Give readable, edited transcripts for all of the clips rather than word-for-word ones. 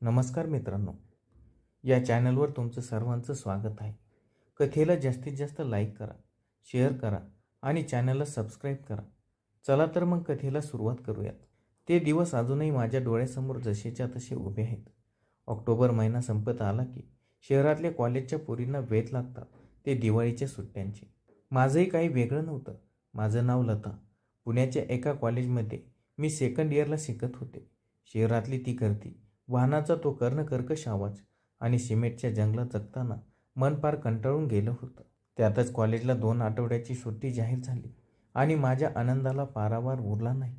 नमस्कार मित्रांनो, या चॅनलवर तुमचं सर्वांचं स्वागत आहे. कथेला जास्तीत जास्त लाईक करा, शेअर करा आणि चॅनलला सबस्क्राईब करा. चला तर मग कथेला सुरुवात करूयात. ते दिवस अजूनही माझ्या डोळ्यासमोर जसेच्या तसे उभे आहेत. ऑक्टोबर महिना संपत आला की शहरातल्या कॉलेजच्या पोरींना वेध लागतात ते दिवाळीच्या सुट्ट्यांचे. माझंही काही वेगळं नव्हतं. माझं नाव लता. पुण्याच्या एका कॉलेजमध्ये मी सेकंड इयरला शिकत होते. शहरातली ती गर्दी, वाहनाचा तो कर्णकर्कश आवाज आणि सिमेंटच्या जंगलात जगताना मन फार कंटाळून गेलं होतं. त्यातच कॉलेजला 2 आठवड्याची सुट्टी जाहीर झाली आणि माझ्या आनंदाला पारावार उरला नाही.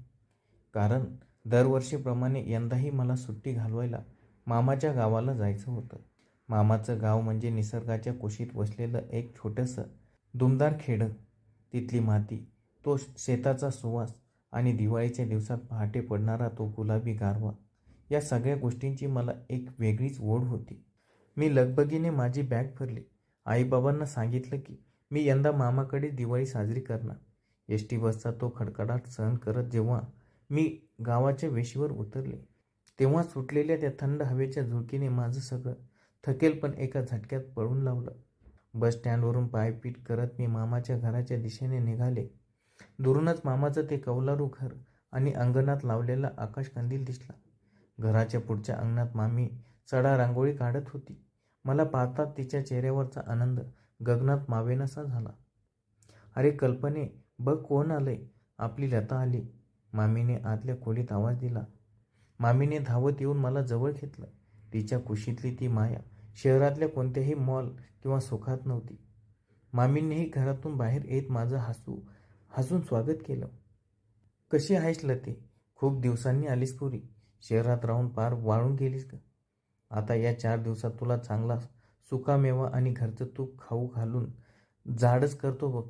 कारण दरवर्षीप्रमाणे यंदाही मला सुट्टी घालवायला मामाच्या गावाला जायचं होतं. मामाचं गाव म्हणजे निसर्गाच्या कुशीत वसलेलं एक छोटंसं दुमदार खेडं. तिथली माती, तो शेताचा सुवास आणि दिवाळीच्या दिवसात पहाटे पडणारा तो गुलाबी गारवा, या सगळ्या गोष्टींची मला एक वेगळीच ओढ होती. मी लगबगीने माझी बॅग भरली. आईबाबांना सांगितलं की मी यंदा मामाकडे दिवाळी साजरी करणार. एस टी बसचा तो खडखडाट सहन करत जेव्हा मी गावाच्या वेशीवर उतरले, तेव्हा सुटलेल्या त्या थंड हवेच्या झुळकीने माझं सगळं थकेलपण एका झटक्यात पळून लावलं. बस स्टँडवरून पायपीट करत मी मामाच्या घराच्या दिशेने निघाले. दुरूनच मामाचं ते कौलारू घर आणि अंगणात लावलेला आकाशकंदील दिसला. घराच्या पुढच्या अंगणात मामी सडा रांगोळी काढत होती. मला पाहताच तिच्या चेहऱ्यावरचा आनंद गगनात मावेनासा झाला. "अरे कल्पने, बघ कोण आलंय, आपली लता आली," मामीने आतल्या खोलीत आवाज दिला. मामीने धावत येऊन मला जवळ घेतलं. तिच्या कुशीतली ती माया शहरातल्या कोणत्याही मॉल किंवा सुखात नव्हती. मामींनीही घरातून बाहेर येत माझं हसून स्वागत केलं. "कशी आहेस लते? खूप दिवसांनी आलीस पोरी. शहरात राहून पार वाळून गेलीस ग. आता या 4 दिवसात तुला चांगला सुकामेवा आणि घरचं तूप खाऊ घालून जाडच करतो बघ,"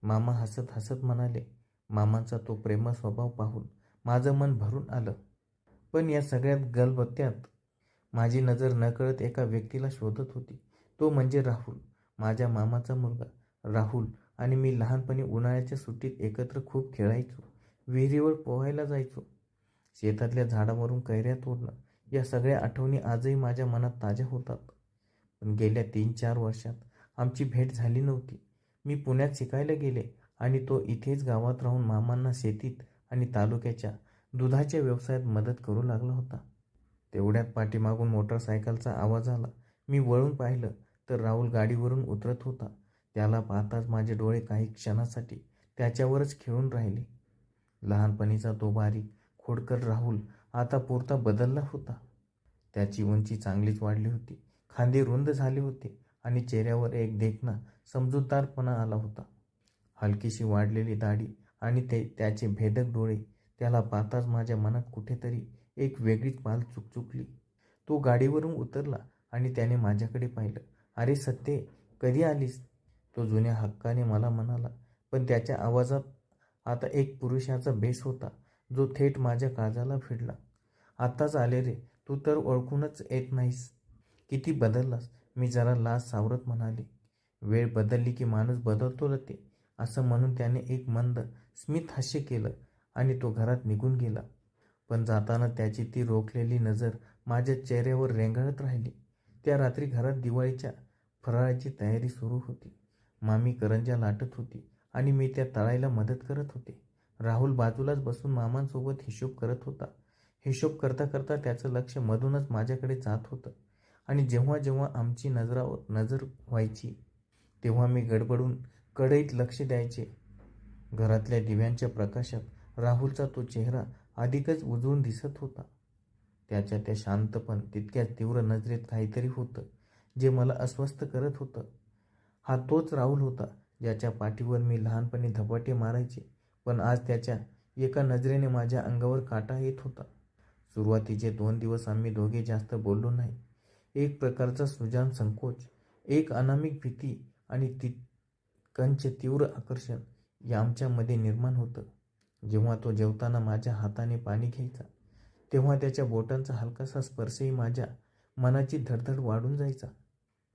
मामा हसत हसत म्हणाले. मामांचा तो प्रेमळ स्वभाव पाहून माझं मन भरून आलं. पण या सगळ्यात गलबत्यात माझी नजर नकळत एका व्यक्तीला शोधत होती. तो म्हणजे राहुल, माझ्या मामाचा मुलगा. राहुल आणि मी लहानपणी उन्हाळ्याच्या सुट्टीत एकत्र खूप खेळायचो. विहिरीवर पोहायला जायचो. शेतातल्या झाडावरून कैऱ्या तोडणं, या सगळ्या आठवणी आजही माझ्या मनात ताज्या होतात. पण गेल्या 3-4 वर्षात आमची भेट झाली नव्हती. मी पुण्यात शिकायला गेले आणि तो इथेच गावात राहून मामांना शेतीत आणि तालुक्याच्या दुधाच्या व्यवसायात मदत करू लागला होता. तेवढ्यात पाठीमागून मोटरसायकलचा आवाज आला. मी वळून पाहिलं तर राहुल गाडीवरून उतरत होता. त्याला पाहताच माझे डोळे काही क्षणासाठी त्याच्यावरच खिळून राहिले. लहानपणीचा तो बारीक, खोडकर राहुल आता पुरता बदलला होता. त्याची उंची चांगलीच वाढली होती, खांदे रुंद झाले होते आणि चेहऱ्यावर एक देखणा समजूतदारपणा आला होता. हलकीशी वाढलेली दाढी आणि त्याचे भेदक डोळे, त्याला पाहताच माझ्या मनात कुठेतरी एक वेगळीच पाल चुकचुकली. तो गाडीवरून उतरला आणि त्याने माझ्याकडे पाहिलं. "अरे सत्ते, कधी आलीस?" तो जुन्या हक्काने मला म्हणाला. पण त्याच्या आवाजात आता एक पुरुषाचा बेस होता, जो थेट माझ्या काळजाला भिडला. "आत्ताच आले रे, तू तर ओळखूनच येत नाहीस. किती बदललास," मी जरा लाज सावरत म्हणाले. "वेळ बदलली की माणूस बदलतो लते," असं म्हणून त्याने एक मंद स्मित हास्य केलं आणि तो घरात निघून गेला. पण जाताना त्याची ती रोखलेली नजर माझ्या चेहऱ्यावर रेंगाळत राहिली. त्या रात्री घरात दिवाळीच्या फराळाची तयारी सुरू होती. मामी करंज्या लाटत होती आणि मी त्या तळायला मदत करत होते. राहुल बाजूलाच बसून मामांसोबत हिशोब करत होता. हिशोब करता करता त्याचं लक्ष मधूनच माझ्याकडे जात होतं आणि जेव्हा जेव्हा आमची नजरावर नजर व्हायची, तेव्हा मी गडबडून कढईत लक्ष द्यायचे. घरातल्या दिव्यांच्या प्रकाशात राहुलचा तो चेहरा अधिकच उजळून दिसत होता. त्याच्या त्या शांत पण तितक्याच तीव्र नजरेत काहीतरी होतं, जे मला अस्वस्थ करत होतं. हा तोच राहुल होता, ज्याच्या पाठीवर मी लहानपणी धपाटे मारायचे. पण आज त्याच्या एका नजरेने माझ्या अंगावर काटा येत होता. सुरुवातीचे 2 दिवस आम्ही दोघे जास्त बोललो नाही. एक प्रकारचा सुजान संकोच, एक अनामिक भीती आणि तितकंच तीव्र आकर्षण या आमच्यामध्ये निर्माण होतं. जेव्हा तो जेवताना माझ्या हाताने पाणी घ्यायचा, तेव्हा त्याच्या बोटांचा हलकासा स्पर्शही माझ्या मनाची धडधड वाढून जायचा.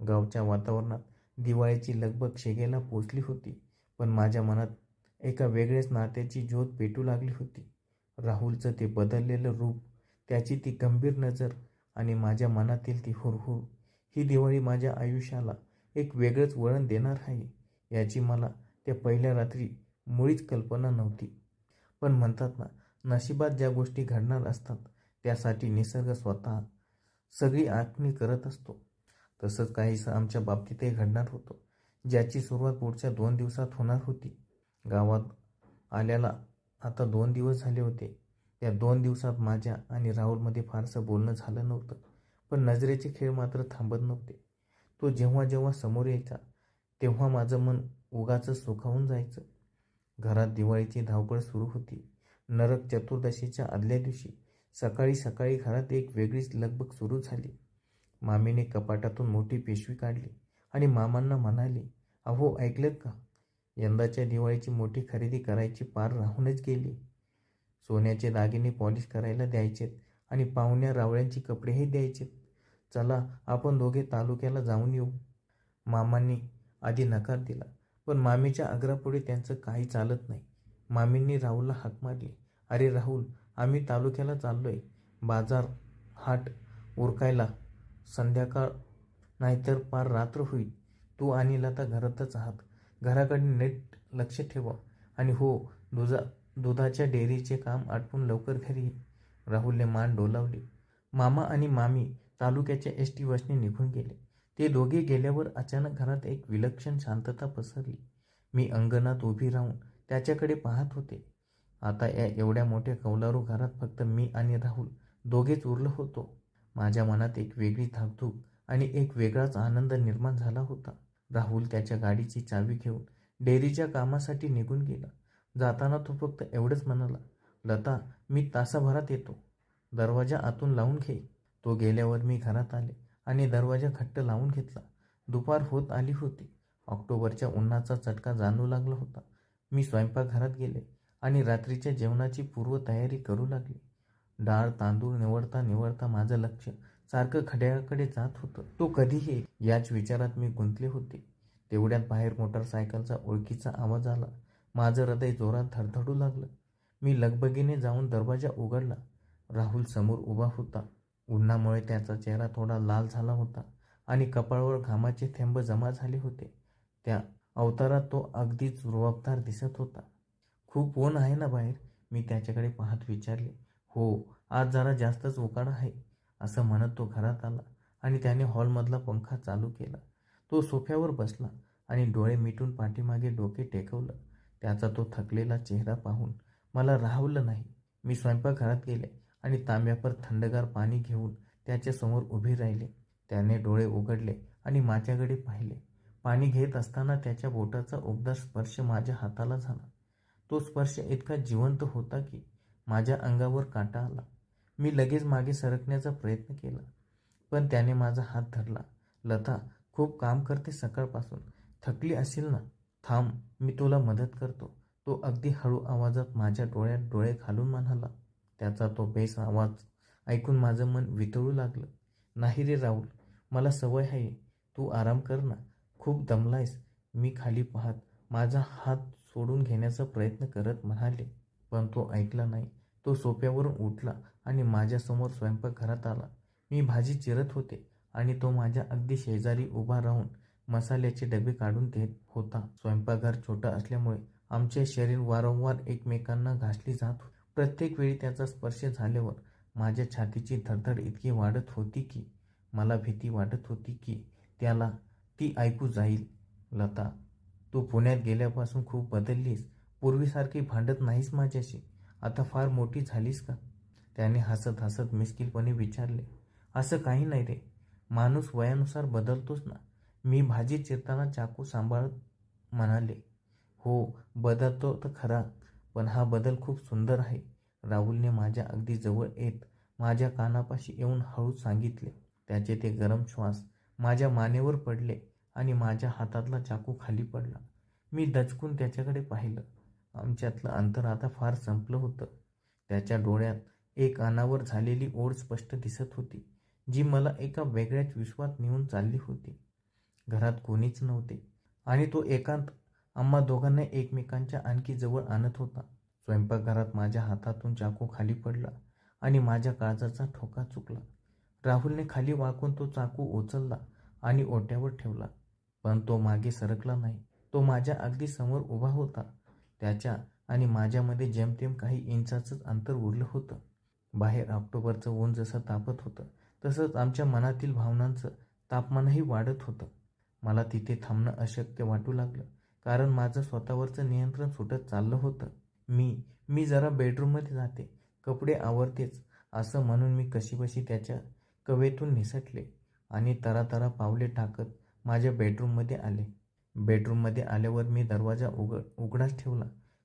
गावच्या वातावरणात दिवाळीची लगबग शिगेला पोचली होती, पण माझ्या मनात एका वेगळ्याच नात्याची ज्योत पेटू लागली होती. राहुलचं ते बदललेलं रूप, त्याची ती गंभीर नजर आणि माझ्या मनातील ती हुरहुर. ही दिवाळी माझ्या आयुष्याला एक वेगळंच वळण देणार आहे याची मला त्या पहिल्या रात्री मुळीच कल्पना नव्हती. पण म्हणतात ना, नशिबात ज्या गोष्टी घडणार असतात त्यासाठी निसर्ग स्वतः सगळी आखणी करत असतो. तसंच काहीसं आमच्या बाबतीतही घडणार होतं, ज्याची सुरुवात पुढच्या 2 दिवसात होणार होती. गावात आल्याला आता 2 दिवस झाले होते. त्या 2 दिवसात माझ्या आणि राहुलमध्ये फारसं बोलणं झालं नव्हतं, पण नजरेचे खेळ मात्र थांबत नव्हते. तो जेव्हा जेव्हा समोर यायचा तेव्हा माझं मन उगाचच सुखावून जायचं. घरात दिवाळीची धावपळ सुरू होती. नरक चतुर्दशीच्या आदल्या दिवशी सकाळी सकाळी घरात एक वेगळीच लगबग सुरू झाली. मामीने कपाटातून मोठी पिशवी काढली आणि मामांना म्हणाली, अहो ऐकलेत का? यंदाच्या दिवाळीची मोठी खरेदी करायची पार राहूनच गेली. सोन्याचे दागिने पॉलिश करायला द्यायचेत आणि पाहुण्या रावळ्यांची कपडेही द्यायचेत. चला आपण दोघे तालुक्याला जाऊन येऊ. मामांनी आधी नकार दिला, पण मामीच्या आग्रहापुढे त्यांचं काही चालत नाही. मामींनी राहुलला हाक मारली, अरे राहुल, आम्ही तालुक्याला चाललोय. बाजार हाट उरकायला. संध्याकाळ नाहीतर पार रात्र होईल. तू आणि लता घरातच आहात. घराकडे नीट लक्ष ठेवा आणि हो, दुधाच्या डेअरीचे काम आटपून लवकर घरी ये. राहुलने मान डोलावली. मामा आणि मामी तालुक्याच्या एस टी बसने निघून गेले. ते दोघे गेल्यावर अचानक घरात एक विलक्षण शांतता पसरली. मी अंगणात उभी राहून त्याच्याकडे पाहत होते. आता या एवढ्या मोठ्या कौलारू घरात फक्त मी आणि राहुल दोघेच उरलो होतो. माझ्या मनात एक वेगळी धाकधूक आणि एक वेगळाच आनंद निर्माण झाला होता. राहुल त्याच्या गाडीची चावी घेऊन डेअरीच्या कामासाठी निघून गेला. जाताना तो फक्त एवढंच म्हणाला, लता, मी तासाभरात येतो. दरवाजा आतून लावून घे. तो गेल्यावर मी घरात आले आणि दरवाजा घट्ट लावून घेतला. दुपार होत आली होती. ऑक्टोबरच्या उन्हाचा चटका जाणवू लागला होता. मी स्वयंपाकघरात गेले आणि रात्रीच्या जेवणाची पूर्वतयारी करू लागले. डाळ तांदूळ निवडता निवडता माझं लक्ष सारखं घड्याळाकडे जात होतं. तो कधीही येईल याच विचारात मी गुंतले होते. तेवढ्यात बाहेर मोटरसायकलचा ओळखीचा आवाज आला. माझं हृदय जोरात धडधडू लागलं. मी लगबगीने जाऊन दरवाजा उघडला. राहुल समोर उभा होता. उन्हामुळे त्याचा चेहरा थोडा लाल झाला होता आणि कपाळावर घामाचे थेंब जमा झाले होते. त्या अवतारात तो अगदीच रुबाबदार दिसत होता. खूप ऊन आहे ना बाहेर? मी त्याच्याकडे पाहत विचारले. हो, आज जरा जास्तच उकाडा आहे, असं म्हणत तो घरात आला आणि त्याने हॉलमधला पंखा चालू केला. तो सोफ्यावर बसला आणि डोळे मिटून पाठीमागे डोके टेकवलं. त्याचा तो थकलेला चेहरा पाहून मला राहवलं नाही. मी स्वयंपाकघरात गेले आणि तांब्यावर थंडगार पाणी घेऊन त्याच्यासमोर उभे राहिले. त्याने डोळे उघडले आणि माझ्याकडे पाहिले. पाणी घेत असताना त्याच्या बोटाचा उबदार स्पर्श माझ्या हाताला झाला. तो स्पर्श इतका जिवंत होता की माझ्या अंगावर काटा आला. मी लगेच मागे सरकण्याचा प्रयत्न केला, पण त्याने माझा हात धरला. लता, खूप काम करते सकाळपासून, थकली असेल ना? थांब, मी तुला मदत करतो. तो अगदी हळू आवाजात माझ्या डोळ्यात डोळे घालून म्हणाला. त्याचा तो बेस आवाज ऐकून माझं मन वितळू लागलं. नाही रे राहुल, मला सवय आहे. तू आराम कर ना, खूप दमलायस. मी खाली पाहत माझा हात सोडून घेण्याचा प्रयत्न करत म्हणाले, पण तो ऐकला नाही. तो सोफ्यावरून उठला आणि माझ्यासमोर स्वयंपाकघरात आला. मी भाजी चिरत होते आणि तो माझ्या अगदी शेजारी उभा राहून मसाल्याचे डबे काढून देत होता. स्वयंपाकघर छोटं असल्यामुळे आमचे शरीर वारंवार एकमेकांना घासली जात होते. प्रत्येक वेळी त्याचा स्पर्श झाल्यावर माझ्या छातीची धडधड इतकी वाढत होती की मला भीती वाटत होती की त्याला ती ऐकू जाईल. लता, तू पुण्यात गेल्यापासून खूप बदललीस. पूर्वीसारखी भांडत नाहीस माझ्याशी. आता फार मोठी झालीस का? त्याने हसत हसत मिश्किलपणे विचारले. असं काही नाही रे, माणूस वयानुसार बदलतोच ना. मी भाजी चिरताना चाकू सांभाळत म्हणाले. हो, बदलतो तर खरा, पण हा बदल खूप सुंदर आहे. राहुलने माझ्या अगदी जवळ येत माझ्या कानापाशी येऊन हळूच सांगितले. त्याचे ते गरम श्वास माझ्या मानेवर पडले आणि माझ्या हातातला चाकू खाली पडला. मी दचकून त्याच्याकडे पाहिलं. आमच्यातलं अंतर आता फार संपलं होतं. त्याच्या डोळ्यात एक अनावर झालेली ओढ स्पष्ट दिसत होती, जी मला एका वेगळ्याच विश्वात नेऊन चालली होती. घरात कोणीच नव्हते आणि तो एकांत आम्हा दोघांना एकमेकांच्या आणखी जवळ आणत होता. स्वयंपाकघरात माझ्या हातातून चाकू खाली पडला आणि माझ्या काळजाचा ठोका चुकला. राहुलने खाली वाकून तो चाकू उचलला आणि ओट्यावर ठेवला, पण तो मागे सरकला नाही. तो माझ्या अगदी समोर उभा होता. त्याच्या आणि माझ्यामध्ये जेमतेम काही इंचाचंच अंतर उरलं होतं. बाहेर ऑक्टोबरचं ऊन जसं तापत होतं तसंच आमच्या मनातील भावनांचं तापमानही वाढत होतं. मला तिथे थांबणं अशक्य वाटू लागलं, कारण माझं स्वतःवरचं नियंत्रण सुटत चाललं होतं. मी जरा बेडरूममध्ये जाते, कपडे आवरतेच असं म्हणून मी कशीबशी त्याच्या कवेतून निसटले आणि तरातरा पावले टाकत माझ्या बेडरूममध्ये आले. बेडरूममध्ये आल्यावर मी दरवाजा उघडाच ठेवला,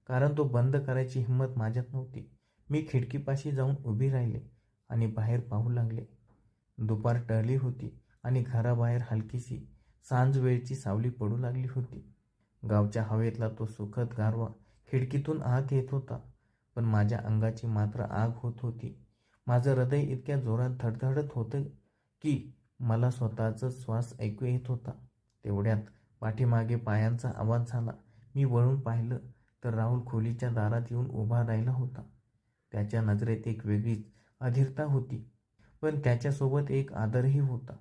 कारण तो बंद करायची हिंमत माझ्यात नव्हती. मी खिडकीपाशी जाऊन उभी राहिले आणि बाहेर पाहू लागले. दुपार टळली होती आणि घराबाहेर हलकीशी सांज वेळची सावली पडू लागली होती. गावच्या हवेतला तो सुखद गारवा खिडकीतून आत येत होता, पण माझ्या अंगाची मात्र आग होत होती. माझं हृदय इतक्या जोरात धडधडत होतं की मला स्वतःचा श्वास ऐकू येत होता. तेवढ्यात पाठीमागे पायांचा आवाज झाला. मी वळून पाहिलं तर राहुल खोलीच्या दारात येऊन उभा राहिला होता. त्याच्या नजरेत एक वेगळीच अधीरता होती, पण त्याच्यासोबत एक आदरही होता.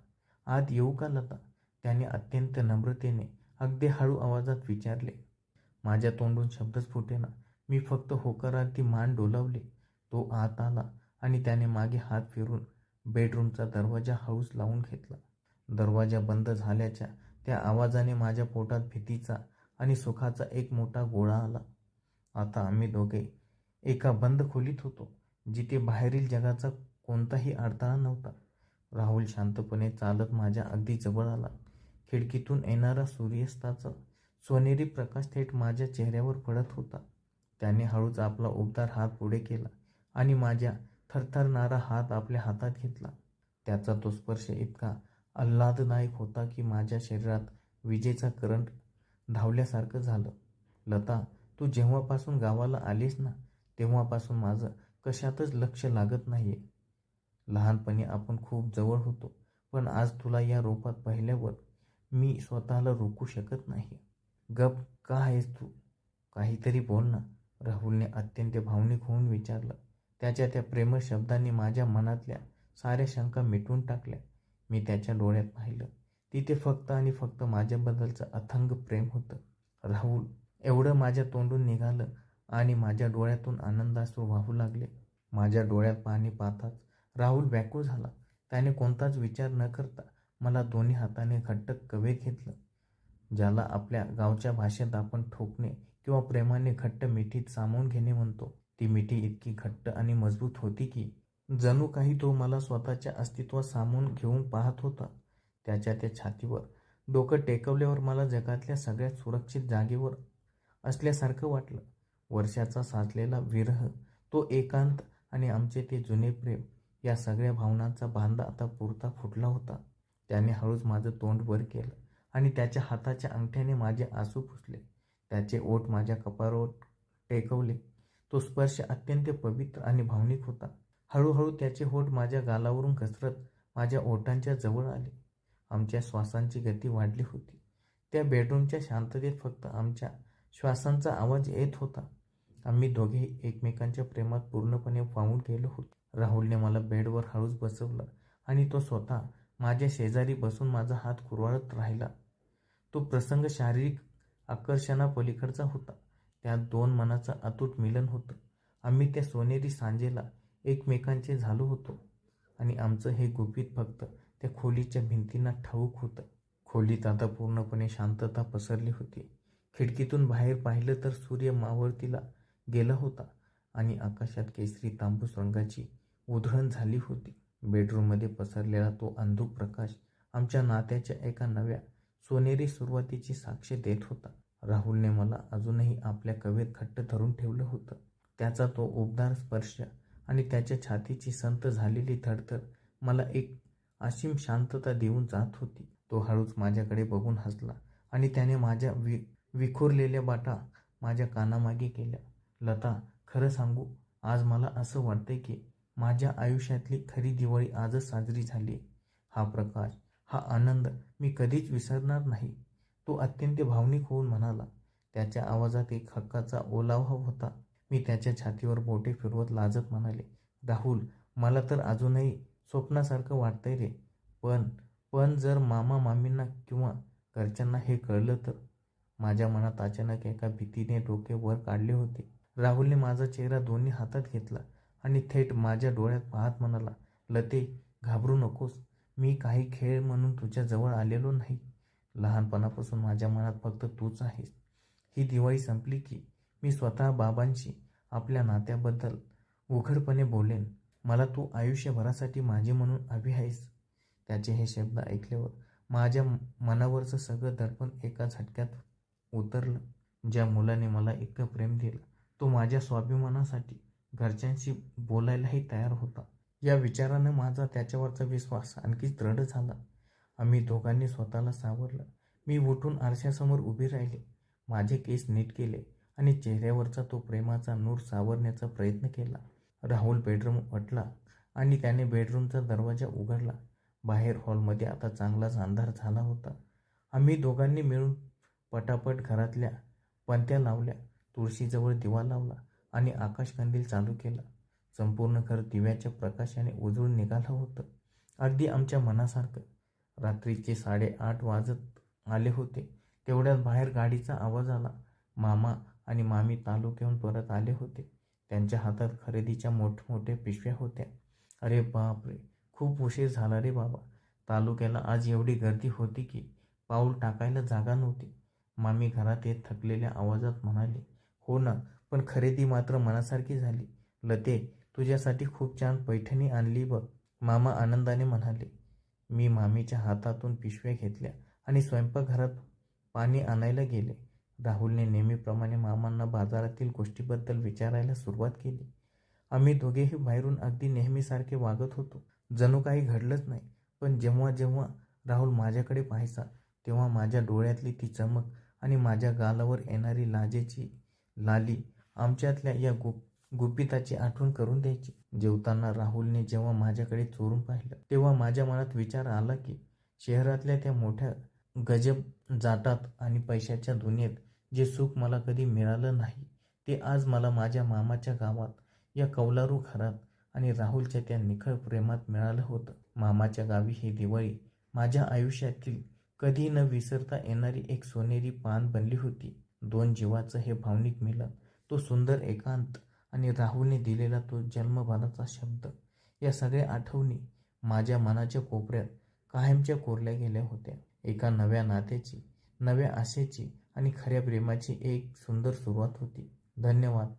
आत येऊ का लता? त्याने अत्यंत नम्रतेने अगदी हळू आवाजात विचारले. माझ्या तोंडून शब्दच फुटेना. मी फक्त होकारार्थी मान डोलावले. तो आत आला आणि त्याने मागे हात फिरून बेडरूमचा दरवाजा हळूच लावून घेतला. दरवाजा बंद झाल्याच्या त्या आवाजाने माझ्या पोटात भीतीचा आणि सुखाचा एक मोठा गोळा आला. आता आम्ही दोघे एका बंद खोलीत होतो, जिथे बाहेरील जगाचा कोणताही अडथळा नव्हता. राहुल शांतपणे चालत माझ्या अगदी जवळ आला. खिडकीतून येणारा सूर्यास्ताचा सोनेरी प्रकाश थेट माझ्या चेहऱ्यावर पडत होता. त्याने हळूच आपला उबदार हात पुढे केला आणि माझ्या थरथरणारा हात आपल्या हातात घेतला. त्याचा तो स्पर्श इतका आल्हाददायक होता की माझ्या शरीरात विजेचा करंट धावल्यासारखं झालं. लता, तू जेव्हापासून गावाला आलीस ना, तेव्हापासून माझं कशातच लक्ष लागत नाहीये. लहानपणी आपण खूप जवळ होतो, पण आज तुला या रूपात पाहिल्यावर मी स्वतःला रोखू शकत नाही. गप का आहेस तू? काहीतरी बोल ना, राहुलने अत्यंत भावनिक होऊन विचारलं. त्याच्या त्या प्रेमळ शब्दांनी माझ्या मनातल्या साऱ्या शंका मिटवून टाकल्या. मी त्याच्या डोळ्यात पाहिलं. तिथे फक्त आणि फक्त माझ्याबद्दलचं अथांग प्रेम होतं. राहुल, एवढं माझ्या तोंडून निघालं आणि माझ्या डोळ्यातून आनंदाश्रू वाहू लागले. माझ्या डोळ्यात पाणी पाहताच राहुल व्याकुळ झाला. त्याने कोणताच विचार न करता मला दोन्ही हाताने घट्ट कवेत घेतलं, ज्याला आपल्या गावच्या भाषेत आपण ठोकणे किंवा प्रेमाने घट्ट मिठीत सामावून घेणे म्हणतो. ती मिठी इतकी घट्ट आणि मजबूत होती की जणू काही तो मला स्वतःच्या अस्तित्वात सामावून घेऊन पाहत होता. त्याच्या त्या छातीवर डोकं टेकवल्यावर मला जगातल्या सगळ्यात सुरक्षित जागेवर असल्यासारखं वाटलं. वर्षाचा साचलेला विरह, तो एकांत आणि आमचे ते जुने प्रेम, या सगळ्या भावनांचा बांधा आता पुरता फुटला होता. त्याने हळूच माझं तोंड वर केलं आणि त्याच्या हाताच्या अंगठ्याने माझे आसू पुसले. त्याचे ओठ माझ्या कपाळावर टेकवले. तो स्पर्श अत्यंत पवित्र आणि भावनिक होता. हळूहळू त्याचे होठ माझ्या गालावरून घसरत माझ्या ओठांच्या जवळ आले. आमच्या श्वासांची गती वाढली होती. त्या बेडरूमच्या शांततेत फक्त आमच्या श्वासांचा आवाज येत होता. आम्ही दोघेही एकमेकांच्या प्रेमात पूर्णपणे वाहून गेलो होतो. राहुलने मला बेडवर हळूच बसवलं आणि तो स्वतः माझ्या शेजारी बसून माझा हात कुरवाळत राहिला. तो प्रसंग शारीरिक आकर्षणापलीकडचा होता. त्यात दोन मनाचं अतूट मिलन होतं. आम्ही त्या सोनेरी सांजेला एकमेकांचे झालो होतो आणि आमचं हे गुपित फक्त त्या खोलीच्या भिंतींना ठाऊक होतं. खोलीत आता पूर्णपणे शांतता पसरली होती. खिडकीतून बाहेर पाहिलं तर सूर्य मावळतीला गेला होता आणि आकाशात केसरी तांबूस रंगाची उधळण झाली होती. बेडरूममध्ये पसरलेला तो अंधुक प्रकाश आमच्या नात्याच्या एका नव्या सोनेरी सुरुवातीची साक्ष देत होता. राहुलने मला अजूनही आपल्या कवेत घट्ट धरून ठेवलं होतं. त्याचा तो उबदार स्पर्श आणि त्याच्या छातीची संत झालेली धडधड मला एक असीम शांतता देऊन जात होती. तो हळूच माझ्याकडे बघून हसला आणि त्याने माझ्या विखुरलेल्या बाटा माझ्या कानामागे केल्या. लता, खरं सांगू, आज मला असं वाटतंय की माझ्या आयुष्यातली खरी दिवाळी आजच साजरी झाली. हा प्रकाश, हा आनंद मी कधीच विसरणार नाही. तो अत्यंत भावनिक होऊन म्हणाला. त्याच्या आवाजात एक हक्काचा ओलावा होता. मी त्याच्या छातीवर बोटे फिरवत लाजत म्हणाले, राहुल, मला तर अजूनही स्वप्नासारखं वाटतंय रे. पण पण जर मामा मामींना किंवा घरच्यांना हे कळलं तर. माझ्या मनात अचानक एका भीतीने डोके वर काढले होते. राहुलने माझा चेहरा दोन्ही हातात घेतला आणि थेट माझ्या डोळ्यात पाहत म्हणाला, लते, घाबरू नकोस. मी काही खेळ म्हणून तुझ्या जवळ आलेलो नाही. लहानपणापासून माझ्या मनात फक्त तूच आहेस. ही दिवाळी संपली की मी स्वतः बाबांशी आपल्या नात्याबद्दल उघडपणे बोलेन. मला तू आयुष्यभरासाठी माझी म्हणून हवी आहेस. त्याचे हे शब्द ऐकल्यावर माझ्या मनावरचं सगळं दडपण एका झटक्यात उतरलं. ज्या मुलाने मला इतकं प्रेम दिलं, तो माझ्या स्वाभिमानासाठी घरच्यांशी बोलायलाही तयार होता. या विचारानं माझा त्याच्यावरचा विश्वास आणखी दृढ झाला. आम्ही दोघांनी स्वतःला सावरलं. मी उठून आरशासमोर उभी राहिले, माझे केस नीट केले आणि चेहऱ्यावरचा तो प्रेमाचा नूर सावरण्याचा प्रयत्न केला. राहुल बेडरूम उठला आणि त्याने बेडरूमचा दरवाजा उघडला. बाहेर हॉलमध्ये आता चांगलाच अंधार झाला होता. आम्ही दोघांनी मिळून पटापट घरातल्या पणत्या लावल्या, तुळशीजवळ दिवा लावला आणि आकाशकंदील चालू केला. संपूर्ण घर दिव्याच्या प्रकाशाने उजळून निघालं होतं, अगदी आमच्या मनासारखं. रात्रीचे 8:30 वाजत आले होते. तेवढ्यात बाहेर गाडीचा आवाज आला. मामा आणि मामी तालुक्याहून परत आले होते. त्यांच्या हातात खरेदीच्या मोठमोठ्या पिशव्या होत्या. अरे बापरे, खूप उशीर झाला रे बाबा. तालुक्याला आज एवढी गर्दी होती की पाऊल टाकायला जागा नव्हती. मामी घरात येत थकलेल्या आवाजात म्हणाली, हो ना, पण खरेदी मात्र मनासारखी झाली. लते, तुझ्यासाठी खूप छान पैठणी आणली बघ, मामा आनंदाने म्हणाले. मी मामीच्या हातातून पिशव्या घेतल्या आणि स्वयंपाकघरात पाणी आणायला गेले. राहुलने नेहमीप्रमाणे मामांना बाजारातील गोष्टीबद्दल विचारायला सुरुवात केली. आम्ही दोघेही बाहेरून अगदी नेहमीसारखे वागत होतो, जणू काही घडलंच नाही. पण जेव्हा जेव्हा राहुल माझ्याकडे पाहायचा, तेव्हा माझ्या डोळ्यातली ती चमक आणि माझ्या गालावर येणारी लाजेची लाली आमच्यातल्या या गुपिताची आठवण करून द्यायची. जेवताना राहुलने जेव्हा माझ्याकडे चोरून पाहिलं, तेव्हा माझ्या मनात विचार आला की शहरातल्या त्या मोठ्या गजब जाटात आणि पैशाच्या दुनियेत जे सुख मला कधी मिळालं नाही, ते आज मला माझ्या मामाच्या गावात, या कौलारू घरात आणि राहुलच्या त्या निखळ प्रेमात मिळालं होतं. मामाच्या गावी ही दिवाळी माझ्या आयुष्यातील कधी न विसरता येणारी एक सोनेरी पान बनली होती. दोन जीवाचं हे भावनिक मिलन, तो सुंदर एकांत आणि राहुलने दिलेला तो जन्मभराचा शब्द, या सगळ्या आठवणी माझ्या मनाच्या कोपऱ्यात कायमच्या कोरल्या गेल्या होत्या. एका नव्या नात्याची, नव्या आशेची आणि खऱ्या प्रेमाची एक सुंदर सुरुवात होती. धन्यवाद.